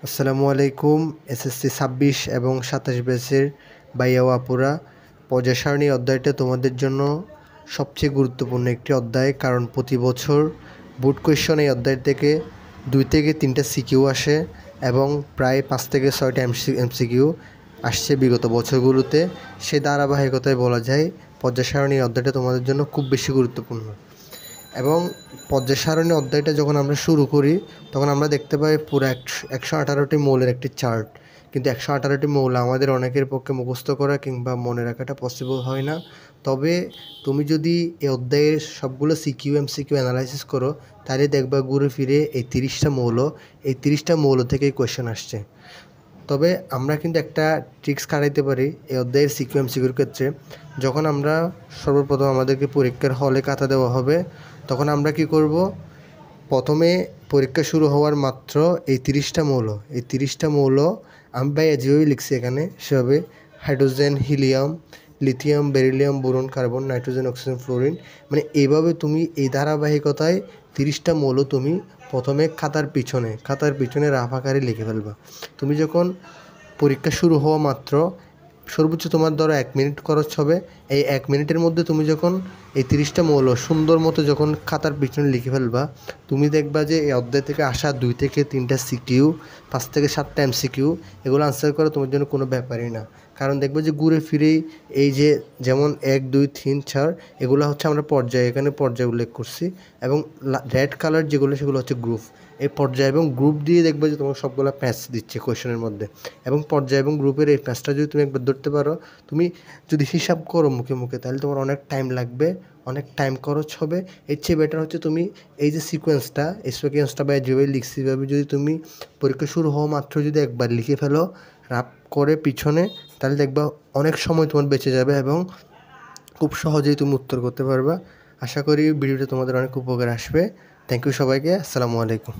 আসসালামু আলাইকুম। এসএসসি ২৬ এবং ২৭ ব্যাচের ভাইয়া ও আপুরা, পর্যায় সারণী অধ্যায়টা তোমাদের জন্য সবচেয়ে গুরুত্বপূর্ণ একটি অধ্যায়, কারণ প্রতি বছর বোর্ড কোয়েশ্চন এই অধ্যায় থেকে 2 থেকে 3টা সিকিউ আসে এবং প্রায় 5 থেকে 6টা এমসিকিউ আসছে বিগত বছরগুলোতে। সে ধারাবাহিকতায় বলা যায় পর্যায় সারণী অধ্যায়টা তোমাদের জন্য খুব বেশি গুরুত্বপূর্ণ। এবং পর্যায় সারণী অধ্যায়টা যখন আমরা শুরু করি তখন আমরা দেখতে পাই পুরো 118টি মৌলের একটি চার্ট, কিন্তু 118টি মৌল আমাদের অনেকের পক্ষে মুখস্থ করা কিংবা মনে রাখাটা পসিবল হয় না। তবে তুমি যদি এই অধ্যায়ের সবগুলো সিকিউ এমসিকিউ অ্যানালাইসিস করো তাহলে দেখবা ঘুরে ফিরে এই 30টা মৌল থেকেই কোয়েশ্চেন আসছে। তবে আমরা কিন্তু একটা ট্রিক্স খাটাইতে পারি এই অধ্যায়ের সিকিউ এমসিকিউর ক্ষেত্রে। যখন আমরা সর্বপ্রথম আমাদেরকে পরীক্ষার হলে খাতা দেওয়া হবে, তখন আমরা কি করব, প্রথমে পরীক্ষা শুরু হওয়ার মাত্র এই 30টা মৌল আমি ভাই যেভাবে লিখছি এখানে সেভাবে hydrogen, helium, lithium, beryllium, boron, carbon, nitrogen, oxygen, fluorine, মানে এইভাবে তুমি এই ধারাবাহিকতায় 30টা মৌল তুমি প্রথমে খাতার পিছনে রাফ আকারে লিখে ফেলবা। তুমি যখন পরীক্ষা শুরু হওয়া মাত্র সর্বোচ্চ তোমার ধরো 1 মিনিট খরচ হবে, এই 1 মিনিটের মধ্যে তুমি যখন এই 30টা মৌল সুন্দর মতো যখন খাতার পিছনে লিখে ফেলবা, তুমি দেখবা যে এই অধ্যায় থেকে আসা 2 থেকে 3টা সিকিউ, 5 থেকে 7টা এমসিকিউ, এগুলো আনসার করা তোমার জন্য কোনো ব্যাপারই না। কারণ দেখবে যে ঘুরে ফিরেই এই যে যেমন 1, 2, 3, 4 এগুলো হচ্ছে আমরা এখানে পর্যায় উল্লেখ করছি, এবং রেড কালার যেগুলো সেগুলো হচ্ছে গ্রুপ। এই পর্যায় এবং গ্রুপ দিয়ে দেখবে যে তোমার সবগুলো প্যাচ দিচ্ছে কোয়েশনের মধ্যে, এবং পর্যায় এবং গ্রুপের এই প্যাচটা যদি তুমি একবার ধরতে পারো, তুমি যদি হিসাব করো মুখে মুখে, তাহলে তোমার অনেক টাইম লাগবে, অনেক টাইম খরচ হবে। এর চেয়ে বেটার হচ্ছে তুমি এই যে সিকোয়েন্সটা বা যেভাবে লিখছি এভাবে যদি তুমি পরীক্ষা শুরু হওয়া মাত্র যদি একবার লিখে ফেলো রাপ করে পিছনে, তাহলে দেখবা অনেক সময় তোমার বেঁচে যাবে এবং খুব সহজেই তুমি উত্তর করতে পারবা। আশা করি ভিডিওটা তোমাদের অনেক উপকার আসবে। থ্যাংক ইউ সবাইকে। আসসালামু আলাইকুম।